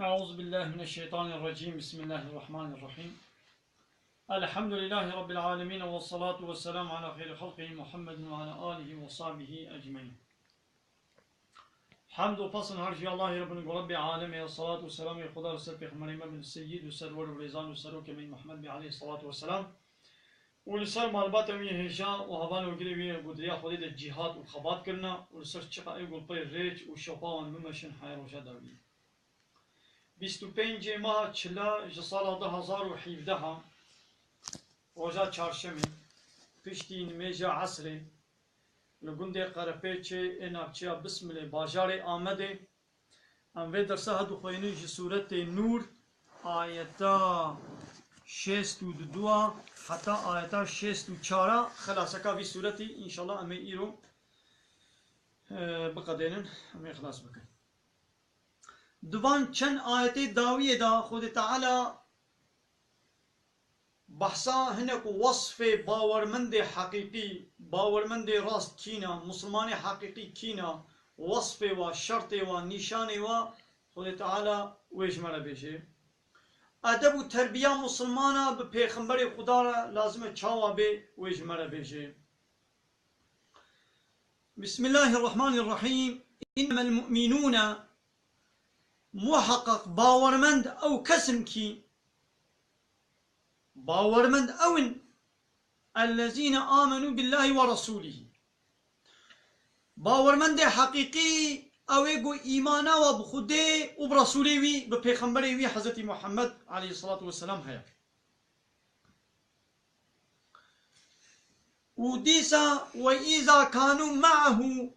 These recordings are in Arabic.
أعوذ بالله من الشيطان الرجيم. بسم الله الرحمن الرحيم. الحمد لله رب العالمين، والصلاة والسلام على خير خلقه محمد وعلى آله وصحبه أجمعين. حمد و پسند هر الله رب رب عالمه، الصلاة والسلام خدا رسول پیغمبر من السيد وسرور ورزان وسرور كمين محمد عليه الصلاة والسلام ولسر معلومات می هجا و هوان و گریوی بودریا خودی در جهاد و خبات کرنا ولسر چقا ایگل پی ریج و شپاوان ممشن حیر و جداوی 25 ماه چلا جسال 2017 روزا چهارشنبه پشتی نماز عصر لگوند قرپیچه انابچیا بسم الله باجار آمده ام و درسه هدو خوینی جسورت نور آیتا 62 حتی آیتا 64 خلاصه وی صورتی انشالله امی ایرو بقدینن امی خلاص بکن دوان چند آیت داویه دا خود تعالی بحثا هنک وصف باورمند حقیقی باورمند راست کینا مسلمان حقیقی کینا وصف و شرط و نشان و خود تعالی ویجمره بشه ادب و تربیه مسلمانا به پیغمبر خدا را لازمه چاوا به ویجمره بشه. بسم الله الرحمن الرحیم. انما المؤمنون محقق باورمند او کسم کی باورمند اون الذين آمنوا بالله ورسوله باورمند حقیقی او ایگو ایمانا و بخوده و برسوله وی به پیغمبر وی حضرت محمد علیه الصلاة والسلام هیا و دیسا و ایزا کانو معه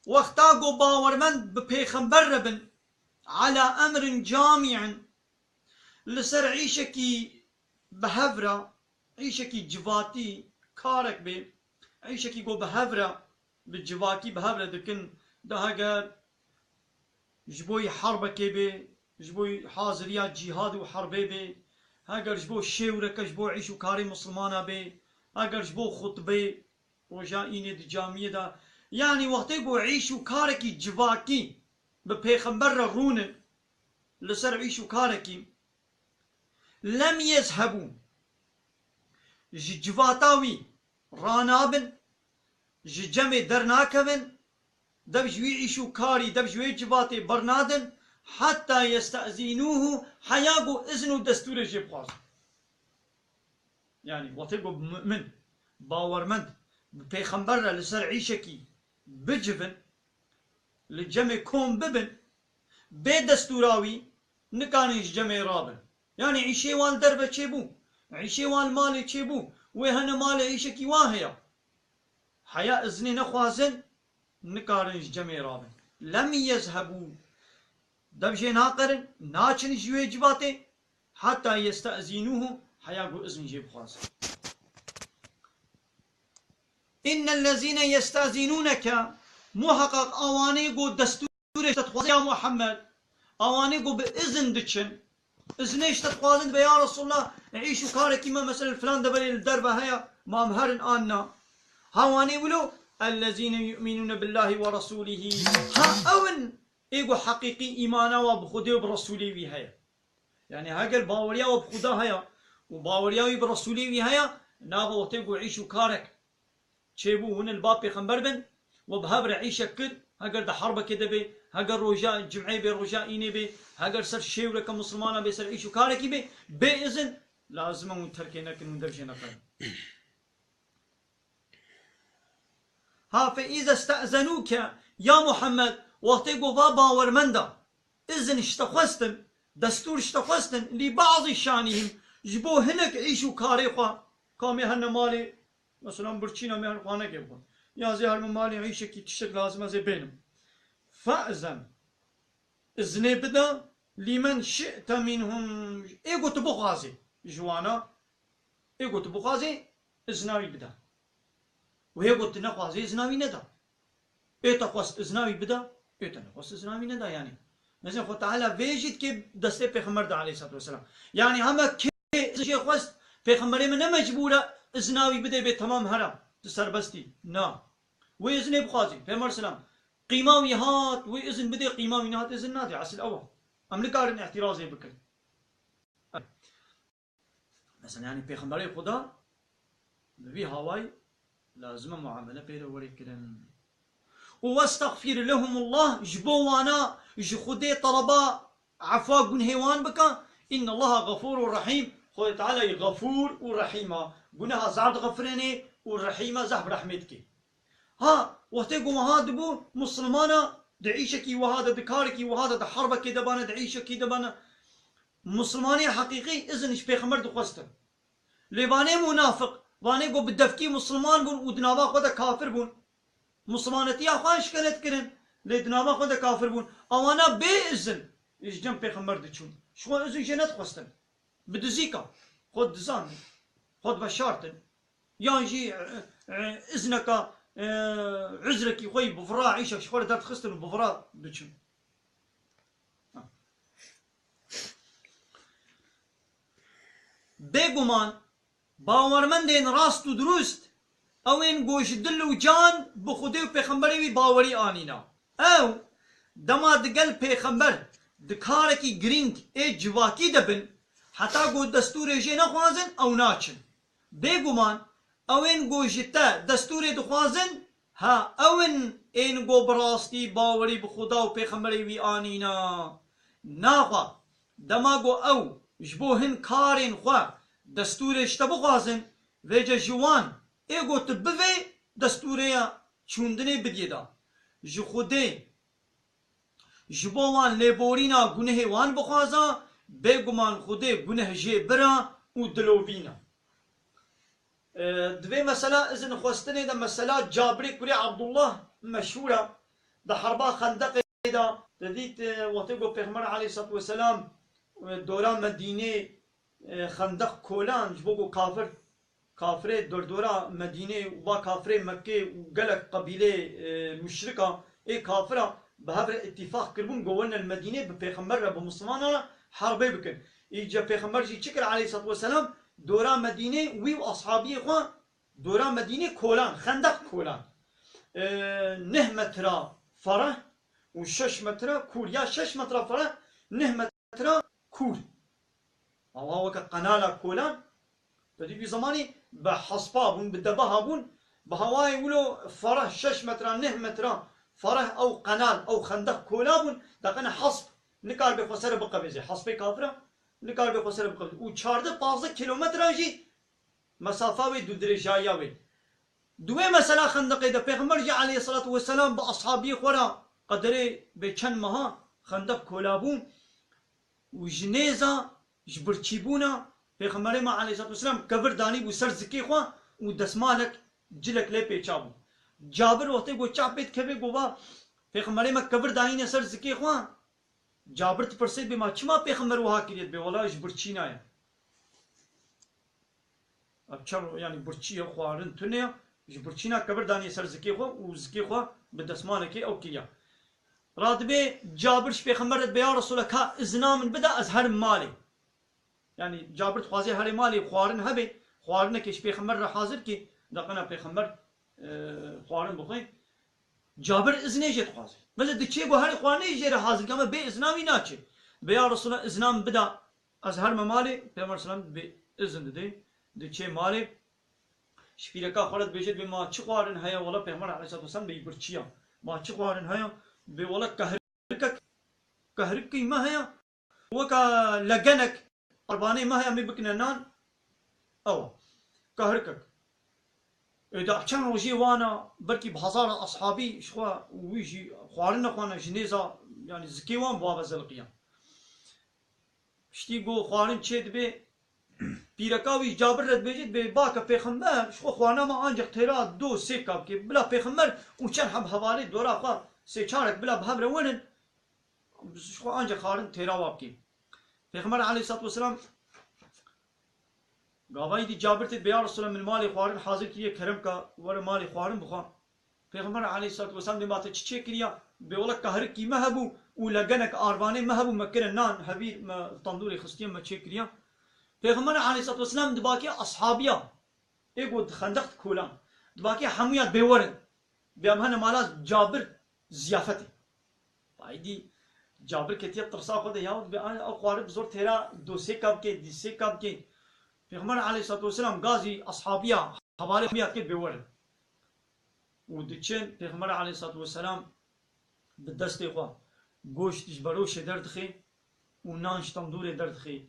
وقتاگو باورمند به پیغمبر ربن على أمر جامع لسر عيشكي بهفرة عيشكي جواتي كارك بي عيشكي قو بهفرة بالجواتي بهفرة دكن ده هجر جبوي حربكي بي جبوي حاضريات جهاد وحربي بي هجر جبو شيورك جبو عيشو كاري مسلمانا بي هجر جبو خطبي وجائيني دي جامية دا يعني وقتي قو عيشو كاركي جواتي بپیغمبر رونه لسر عيشو كاركي لم يذهبوا جواتاوي رانابن جمع درناكبن دبجوي عيشو كاري دبجوي جواتي برنادن حتى يستأذنوه حياغو اذنو دستور جبخواز يعني وطيقو مؤمن باورمند بپیغمبر لسر عيشكي بجبن لجمع كون ببن بدستوراوي نكانيش جمع رابن يعني عيشي وال دربه چيبو عيشي وال مالي چيبو وهنا مالي عيشكي واهيا حياء اذني نخوازن نكانيش جمع رابن لم يذهبوا دبجي ناقرن ناچن جوي جباتي حتى يستأذنوه حياء اذن جيب خواز إن الذين يستأذنونك محقق اواني قو دستور تتخوازن يا محمد اواني قو بإذن دچن إذنيش تتخوازن يا رسول الله عيشو كاركي ما مثلا فلان دبلي الدربة هيا ما مهرن آنا هواني ولو الذين يؤمنون بالله ورسوله ها اون ايقو حقيقي ايمانا وبخده وبرسوله وي هيا يعني هاقل باوريا وبخده هيا وباوريا وبرسوله وي هيا ناغو وطيقو عيشو كارك چيبو هن الباب بيخنبر بن وبهبر عيشة كد هاجر ده حربة كده بي هاجر رجاء جمعي بي رجاء إني بي هاجر سر شيورة كمسلمانا بي سر عيشو كاركي بي بإذن لازم من تركينا كن ندرجنا كن ها فإذا استأذنوك يا محمد وقت قوبا باورمندا إذن اشتخوستن دستور اشتخوستن لبعض شانهم جبو هنك عيشو كاريخوا كامي هن مالي مثلا برچينا مهر خانه كيبون يا زي هالممالي عيشة كي تشتغل لازم زي بينهم فأذن إذن بدا لمن شئت منهم إيقو تبغازي جوانا إيقو تبغازي إذناوي بدا وهيقو تنقوازي إذناوي ندا إيه تقوست إذناوي بدا إيه تنقوست إذناوي ندا يعني مثلا خو تعالى فيجد كي دستي پیغمبر عليه الصلاة والسلام يعني هما كي إذن خواست پیغمبر من مجبورة إذناوي بدا بي تمام هرم تسربستي نا وإذن بخازي پیغمبر سلام قيماوي هات وإذن بدي قيماوي هات إذن نادي عسل أول ام نکارن اعتراضی بکن مثلا يعني پیغمبر خدا ببي هواي لازم معامله بينه وريكرن واستغفر لهم الله جبوانا جخدي طلبا عفوا قن هيوان بكا ان الله غفور رحيم خد تعالى غفور ورحيمة قنها زعد غفرني ورحيمة زهب رحمتك ها وقتي هذا دبو مسلمانا دعيشكي وهذا دكاركي وهذا دحربك دبانا دعيشكي دبانا مسلماني حقيقي اذن ايش بيخمر دخوستن لباني منافق واني قو بدفكي مسلمان بون ودنابا خدا كافر بون مسلمانتي اخوانش كانت كرن لدنابا خدا كافر بون اوانا بإذن ايش جنب بيخمر دچون شو اذن جنت خوستن بدزيكا خد دزان خد بشارتن يانجي اذنك عذرك يخوي بفرا عيشك شخوره دارت خستن بفرا دچون بێگومان باوەڕمەندێن ڕاست و دروست ئەوێن گۆش دل و جان بە خودێ و پێخەمبەرێوی باوەری ئانینا ئەو دەما دگەل پێخەمبەر دکارێکی گرنگ ئێ جواکی دەبن حتا گۆ دەستورێژێ نەخوازن ئەو ناچن بێگومان ئەوێن گۆژتە دەستورێ دخوازن ها ئەون ئێن گۆ بڕاستی باوەری بە خودا و پێخەمبەرێوی ئانینا ناخوا دەما گۆ ئەو ji bo hin karên xwe destûrê ji te bixwazin vêce ji wan ê got bivê destûrêya çûndinê bidîye da ji xwedê ji bo wan lêborîna gunehê wan bixwaza bêguman xwedê guneh jê bira û dilovîna divê mesela izin xwestinê de mesela Cabirê kurê Abdullah meşhûr e di herba Xendeqê da dedît wextê got Pêxember aleyhissalatu vesselam دورا مدینه خندق کولان جبو کافر کافره دورا مدینه و کافره مکه و گلک قبیله مشرکا ای کافره به هر اتفاق کربون گوون المدینه به پیغمبر به مسلمانان حربه بکن ایجا پیغمبر جی چکر علیه الصلاه والسلام دورا مدینه وی و اصحابی خو دورا مدینه کولان خندق کولان 9 متر فرح و 6 متر کور یا 6 متر فرح 9 متر كور الله وك قنالا كولان بدي بزماني بحصبا بون بدبها بون بهواي ولو فرح 6 متر 9 متر فرح او قنال او خندق كولا بون دقنا حصب نكار بخسر بقبيزي حصبي كافره نكار بخسر بقبيزي و 14 كيلومتر جي مسافه وي دو درجايا وي دوي مثلا خندق ده پیغمبر جي عليه الصلاه والسلام باصحابي خورا قدري بچن مها خندق كولا بون و جنیزا جبرچیبونا پیغمبر ما علیه الصلاه والسلام کبر دانی بو سر زکی خو و دسمالک جلک لی پیچابو جابر وقتی گو چاپیت کبه گوا پیغمبر ما کبر دانی سر زکی خو جابر پرسید به ما چما پیغمبر وها کړیت به ولا جبرچینا یا اب چلو یعنی برچی خوارن تنه جبرچینا کبر دانی سر زکی خو و زکی خو به دسمالک او کیا رادبي جابرش بيخمرت بيا رسولك ها ازنا من بدا ازهر مالي يعني جابر خوازي هري مالي خوارن هبي خوارن كيش بيخمر حاضر كي دقنا بيخمر خوارن بخوي جابر ازني جت خوازي مثلا دچي بو هري خوارن يجي حاضر كما بي ازنا ويناچي بيا رسول ازنا من بدا ازهر مالي بيغمبر سلام بي ازن دي دچي مالي شفيركا خرد بيجت بما چي خوارن هيا ولا بيغمبر عليه الصلاه والسلام بيبرچيا ما چي خوارن هيا بولا كهرك ما هي وكا لجنك قرباني ما هي مبكنا نان او كهركك اذا كان وجي وانا بركي بهزار اصحابي شخوا ويجي خوارنا خوانا جنيزه يعني زكيوان بابا زلقيان شتي جو خوارن تشد بي بيركاوي جابر رد بيجد بي باكا بيخمر شخوا خوانا ما انجق تيرا دو سيكاب كي بلا بيخمر وكان حب حوالي دورا خوا سيچارك بلا بهبر ونن شخو انجا خارن تيرا وابكي پیغمبر عليه الصلاه والسلام غاوي دي جابر تي بيا رسول من مالي خوارن حاضر كي كرم کا ور مالي خوارن بخا پیغمبر عليه الصلاه والسلام دي ماته چچي كريا بيولا قهر كي مهبو ولا جنك ارباني مهبو مكن نان حبيب ما تندوري خستيم ما چي كريا پیغمبر عليه الصلاه والسلام دباكي اصحابيا ايغو خندق كولان دباكي حميات بيورن بيامهن مالاز جابر زيافتي بايدي جابر كتير ترسا خده ياود بأن أقارب زور ترى دوسي كاب كي ديسي كاب كي پیغمبر عليه الصلاة والسلام غازي أصحابيا حوالي خميات كده بيورد ودچن پیغمبر عليه الصلاة والسلام بالدست إخوة گوشت جبروش درد خي ونانش تندور درد خي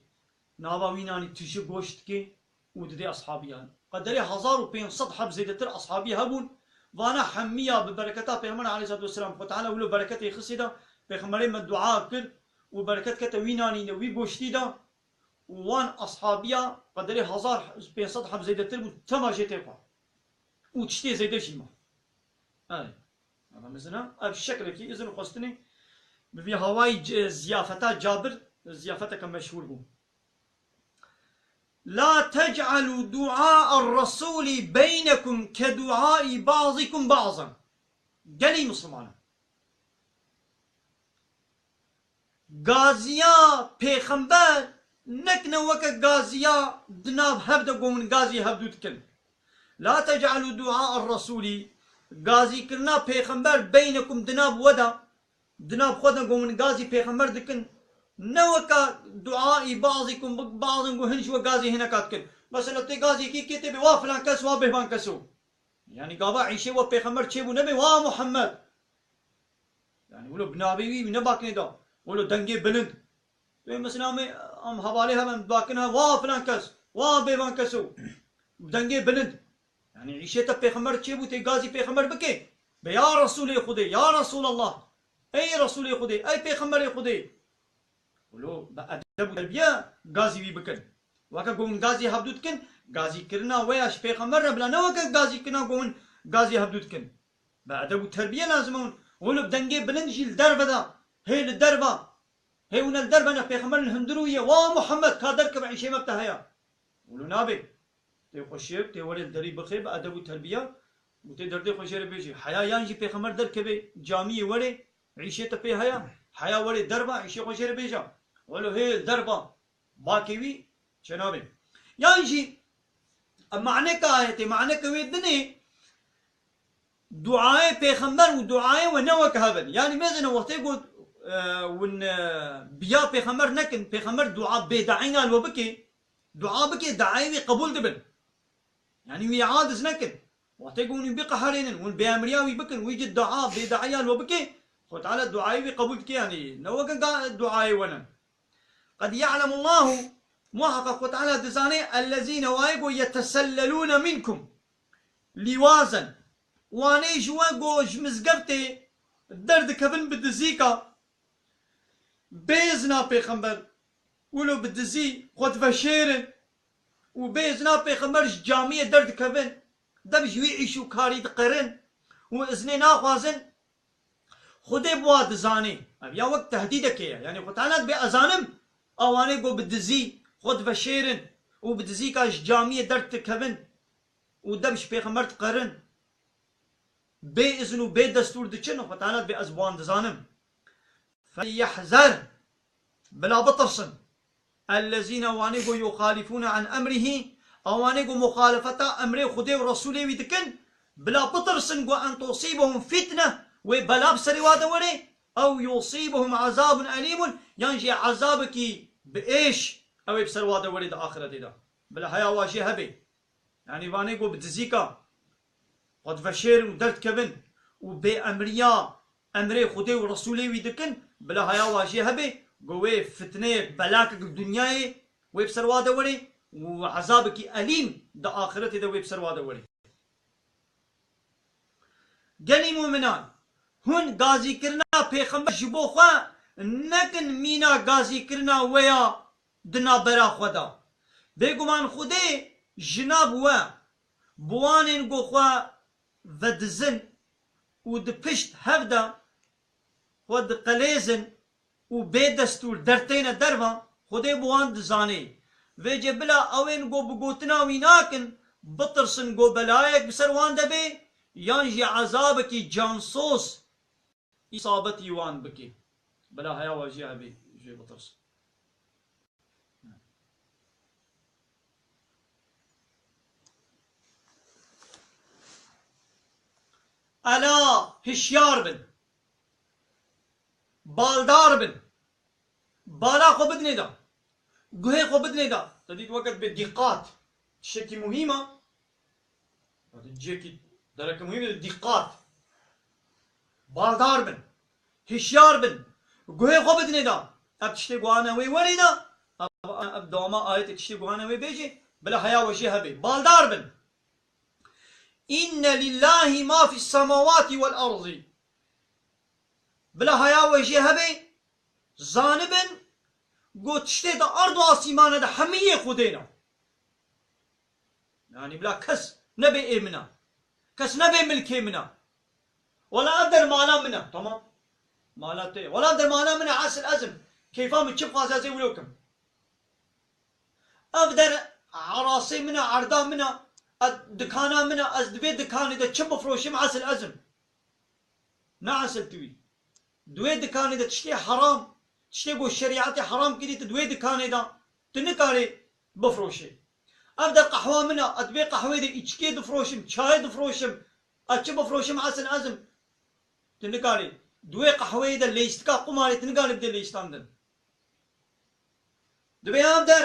نابا ويناني تشي گوشت كي وددي أصحابيا قدري 1500 حب زيدتر أصحابي هبون وانا حمية ببركتها پیغمبر عليه الصلاة والسلام وتعالى ولو بركته خصيدا پیغمبر من دعاء كر وبركت كتا ويناني نوي گوشتي دا وان أصحابيا قدري 1500 حب زيدتر تما جيتي خوا وتشتي زيدة شيما هذا مثلا الشكل كي إذن قصدني بفي هواي زيافتا جابر زيافتا كم مشهور بو لا تجعلوا دعاء الرسول بينكم كدعاء بعضكم بعضا قالي مسلمان غازيا پیغمبر نكنا وكا غازيا دناب هبدا قومن غازي هبدو تكن لا تجعلوا دعاء الرسول غازي كرنا پیغمبر بينكم دناب ودا دناب خودنا قومن غازي پیغمبر دكن نوكا دعاء بعضكم بعض هنش وغازي هنا كاتكن مثلا تي غازي كي كتب وافلان كس وابهبان كسو يعني قابا عيشي وبيغمبر تشيبو نبي محمد يعني ولو بنابي نباكني دا ولو دنگي بلند مثلا ام حواليها من باكنها وافلان كس وابهبان كسو دنگي بلند يعني عيشتا بيغمبر تشيبو تي غازي بيغمبر بكي بيا رسول خدي يا رسول الله اي رسول خدي اي بيغمبر خدي ولو بأدب تربية غازي بي بكن وكا قومن غازي هبدوت كن غازي كرنا وياش بيغمبر بلا نوكا غازي كنا قومن غازي هبدوت كن بأدب تربية لازمون ولو بدنجي بلند جيل دربة دا هي للدربة هي ون الدربة انا بيغمبر الهندروية ومحمد كادرك بعيشي مبتهيا ولو نابي تي خوشيب تي ولد دري بخي بأدب تربية وتي دردي خوشير بيجي حياة يانجي بيغمبر دركبي جامعي ولي عيشي تبي هيا حياة ولي دربة عيشي خوشير بيجا ولو هي دربة باكيوي شنابي يانجي معنى كايتي معنى كوي دني دعاء بيغمبر ودعاء ونوك هبن يعني مثلا وقت يقول ون بيا بيغمبر نكن بيغمبر دعاء بدعينا الوبكي دعاء بكي دعاء قبول دبن يعني ويعادز نكن وقت يقول بقى حرين ون بيامرياوي بكن ويجي دعاء بدعيا الوبكي خد على دعاء قبول يعني نوك دعاء ونن قد يعلم الله محقق وتعالى دزاني الذين وايقوا يتسللون منكم لوازن واني جوا مزقفتي درد كفن بدزيكا بيزنا بيخمبر ولو بدزي خد فشيرن وبيزنا بيخمبر جامية درد كفن دمج ويعيشو كاري دقرن وإذني ناخوازن خدي بواد زاني يا وقت تهديدك يعني قطعنا بأزانم اواني قو بدزي خد فشيرن وبدزي كاش جامية درت كفن ودمش بيغمبر تقرن بي اذن وبي دستور دچن قطعنا بأزبوان دزانم فليحذر بلا بطرسن الذين اواني قو يخالفون عن امره اواني قو مخالفة امره خدي ورسوله ويدكن بلا بطرسن قو ان تصيبهم فتنة وبلا بسري وري او يصيبهم عذاب اليم ينجي عذابك بإيش أو بسرواد ولد آخرة دا بلا حياة واجي هبي يعني واني قو بدزيكا قد فشير ودرت كبن وبأمريا أمري خدي ورسولي ويدكن بلا حياة واجي هبي قوي فتنة بلاك الدنيا وبسرواد ولي وعذابك أليم دا آخرة دا وبسرواد ولي قالي مؤمنان هون غازي كرنا پیغمبر جبو خوا نکن مینا غازی کرنا ویا دنا برا خدا بگمان خودی جناب و بوانین گو خوا ودزن و دپشت هفدا و دقلیزن و بی دستور درتین دروا خودی بوان دزانی و جبلا اوین گو بگوتنا ویناکن بطرسن گو بلایک بسروان دبی یانجی عذابکی جانسوس اصابت یوان بکی بلا هيا واجيها بي جي بطرس ألا هشيار بن بالدار بن بالا خو بدني دا قهي خو بدني دا تديت وقت بالدقات شكي مهمة جيكي درك مهمة الدقات بالدار بن هشيار بن قهي خو بدني دا ابتشتي قوانا وي وريدا اب دوما آية تشتي قوانا وي بيجي بلا حياة وجهها بي بالدار بن إن لله ما في السماوات والأرض بلا حياة وجهها بي زانبا قلت تشتي دا أرض وآسيمان دا حمية خدينا يعني بلا كس نبي إيه منا كس نبي ملكي منا ولا أقدر مالا منا تمام مالا تي ولا أقدر مالا منا عسل أزم كيفا متشب خازازي ولوكم أقدر عراسي منا عرضا منا دكانا منا أزدبي دكاني دا تشب فروشي عسل أزم نعسل توي دوي دكاني دا تشتي حرام تشتي بو الشريعة حرام كدي تدوي دكاني دا تنكاري بفروشي أبدا قهوة منا أدبي قهوة دي إشكي دفروشم شاي دفروشم أتشب فروشم عسل أزم تنكاري دوي قهوة دا ليشتكا قماري تنكاري بدي ليشتاندن دبي أبدر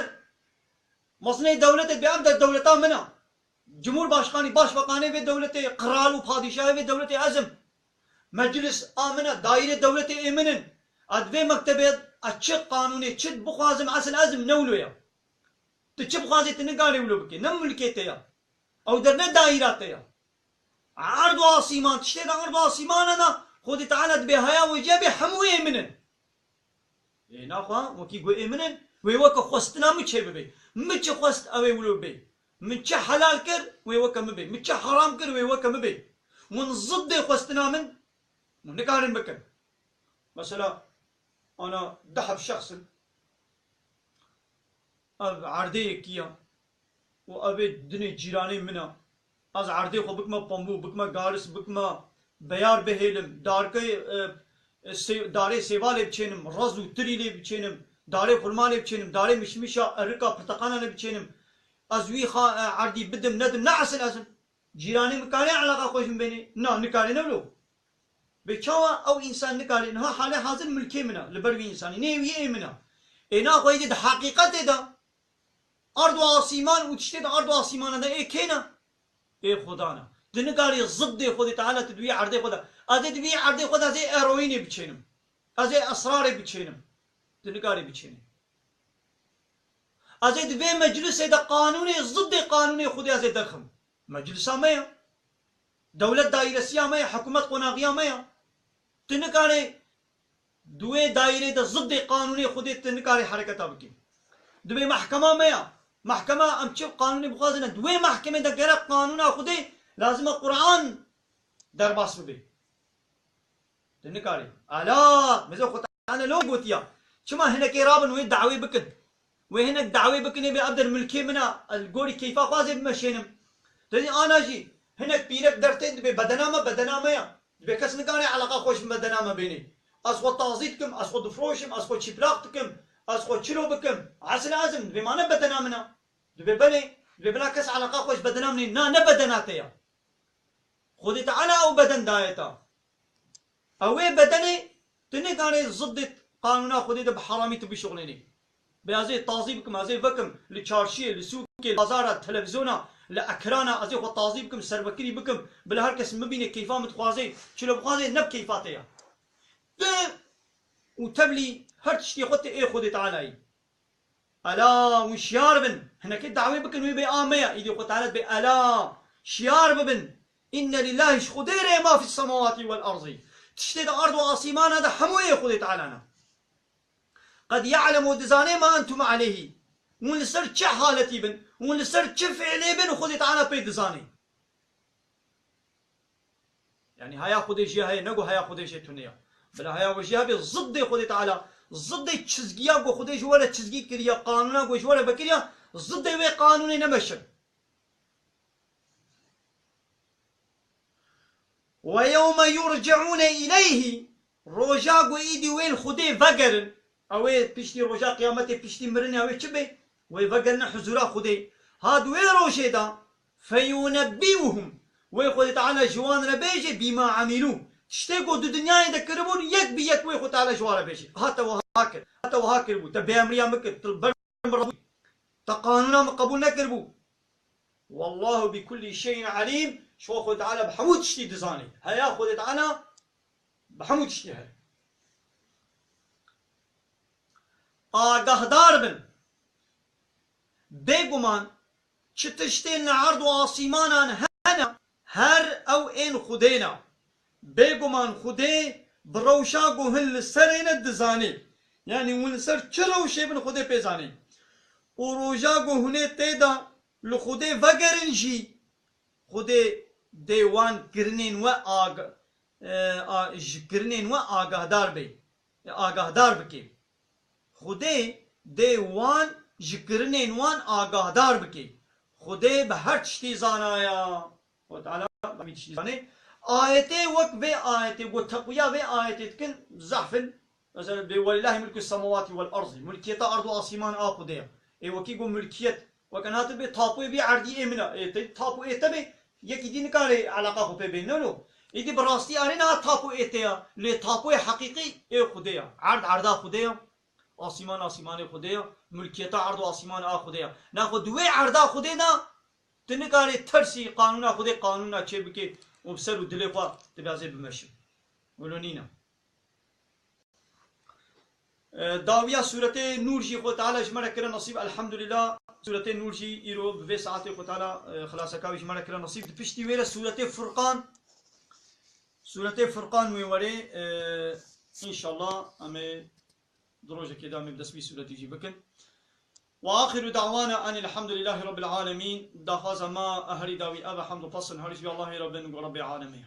مصنع دولتك بأبدر دولتا منا جمهور باشخاني باش وقاني في دولتي قرال وبادشاهي في دولتي أزم مجلس آمنة دائرة دولتي إيمنن أدبي مكتبه أتشق قانوني تشد بخوازم عسل أزم نولو يا تشب خوازي تنقالي ولو بكي نملكيته يا أو درنا دائرات يا عرض واسيمان تشتي عرض واسيمان أنا خودي تعالى دبي هيا وجابي حمو إيمنن إيه ناخوا وكي قو إيمنن ويوكا خوستنا مچه ببي مچه خوست أوي ولو بي مچه حلال كر ويوكا مبي مچه حرام كر ويوكا مبي من ضد خوستنا من نكارن بكن مثلا أنا دحب شخص أب عردي كيا وأبي دني جيراني منا از عردي خو بكما بامبو بكما غارس بكما بيار بهيلم داركي داري سيوالي بچينم رزو تريلي بچينم داري خرمالي بچينم داري مشمشا أرقا برتقانا بچينم أزوي خا عردي بدم ندم نعسل أزم جيراني مكاني علاقة خوش بيني نا نكاري نبلو بكوا أو إنسان نكاري إنها حالة حاضر ملكي منا لبروي إنساني نيوي منا إنا خوي ده حقيقة ده أرض وآسمان وتشتي ده أرض وآسمان ده إيه كينا إيه خدانا ده نكاري ضد خد تعالى تدوي عرضي خدا أذي تدوي عرضي خدا زي أرويني بتشينم أزي أسراري بتشينم ده نكاري بتشينم أزي تدوي مجلس ده قانوني ضد قانوني خدي أزي درخم مجلس مايا دولة دائرة سيا مايا حكومة قناغية مايا تنكاري دوي دائرة ده ضد قانوني خدي تنكاري حركة بكي دوي محكمة مايا محكمة أمشي قانوني بخازنة دوي محكمة ده غير قانون خدي لازم القرآن درباس ببي تنكاري ألا مزو خطا أنا لو قوتيا شما هناك رابن وين دعوي بكن وهناك دعوي بكن يبي أبدر ملكي منا الجوري كيفا قازي بمشينم تاني أنا جي هناك بيرك درتين دبي بدنامة يا دبي كاس نكاري علاقة خوش بدنامة بيني أسخو تعزيتكم أسخو دفروشم أسخو شبلاقتكم أسخو تشلو بكم عسل أزم دبي ما نبدنامنا دبي بلي دبي بلا كاس علاقة خوش بدنامني نا نبدناتيا خودي تعالى أو بدن دايتا أوي بدني تنكاري ضد قانونا خودي دب حرامي تبي شغليني بهذه تعذيبكم هذه بكم للشارشية لسوق البازار التلفزيون لأكرانا أزي خو تعذيبكم سربكري بكم بلا هركس مبيني كيفا متخوازي شلو بخوازي نب كيفاتيا وتبلي هرتشتي خدت إيه خودي تعالى ألا وشيار بن هنا كده دعوي بكن ويبي آمية إذا خدت تعالى بألا شيار بن إن لله خدير ما في السماوات والأرض تشتد أرض وآسمان هذا حموية خدي تعالى قد يعلم دزاني ما أنتم عليه ونسر تش حالتي بن ونسر تش فعلي بن وخدي تعالى بيد دزاني يعني هيا خدي شيء هيا نقو هيا خدي شيء تنيا بلا هيا وجهها بالضد خدي تعالى ضد تشزقيا قو خدي جواله تشزقي كريا قانونا قو جواله بكريا ضد وي قانوني نمشن ويوم يرجعون إليه روجا قو إيدي وين خدي فقرن أوي بيشتي روجا قيامتي بيشتي مرني أوي شبه ويفقرن حزورا خدي هاد وين روجي دا فينبئهم ويخدي تعالى جوان ربيجي بما عملوا تشتێکۆ دو دنیای دەکردبوون یەک بە یەک وێ خۆ تعالی جوارە بێژی هاتەوە کرد بوو تە بێمریان بکرد تا قانونا قبول نەکرد بوو والله بكل شيء عليم شو خود تعالى بحمود تشتي دزاني هيا خود تعالى بحمود تشتي هاي آگاهدار بن بێگومان چ تشتێن عرض و ئاسیمانان هەنا هەر ئەو ئێن خودێنە بێگومان خودێ بڕەوشا گوهن لەسەرێنە دزانێ یعنی ون لەسەر چ ڕەوشێ بن خودێ پێزانێ و ڕۆژا گوهنێ تێدا لە خودێ ڤەگەرنژی خودێ دێوان گرنێن وە ئاگاهدار بێ ئاگاهدار بکێ خودێ دێوان ji kirinên wan agahdar bike Xwedê bi her tiştî zanaya ayetê wek vê ayetê got teqwiya vê ayetê dikin zehfin mesela welillahi mulku semawati vel arzî mulkiyeta ard û asîman a Xwedê ye ê wekî got mulkiyet wek hatin bê tapoyê vê erdî ê min e tapo ê te bê yekî dî nikare eleqa xwe pê bêne no êdî bi rastî arê niha tapo ê te ye lê tapoyê heqîqî ê Xwedê ye erd erda Xwedê ye آسمان آسمان خدایا ملکیت عرض و آسمان آ خدایا نه خود دوی عرض خدا نه تنکاری ترسی قانون خدا قانون چه بکی و بسر و دل خوا تبعزه بمشیم ولونینا داویا سورة نور جي خود تعالى جمرة كرا نصيب الحمد لله سورة نور جي إيرو بفي ساعات خود تعالى خلاص كاوي جمرة كرا نصيب بشتي ويرا سورة فرقان ويوري إن شاء الله أمي دروجة كده من بسبي سورة يجي بكن وآخر دعوانا أن الحمد لله رب العالمين دخاز ما أهري داوي أبا حمد فصل هرج الله رب العالمين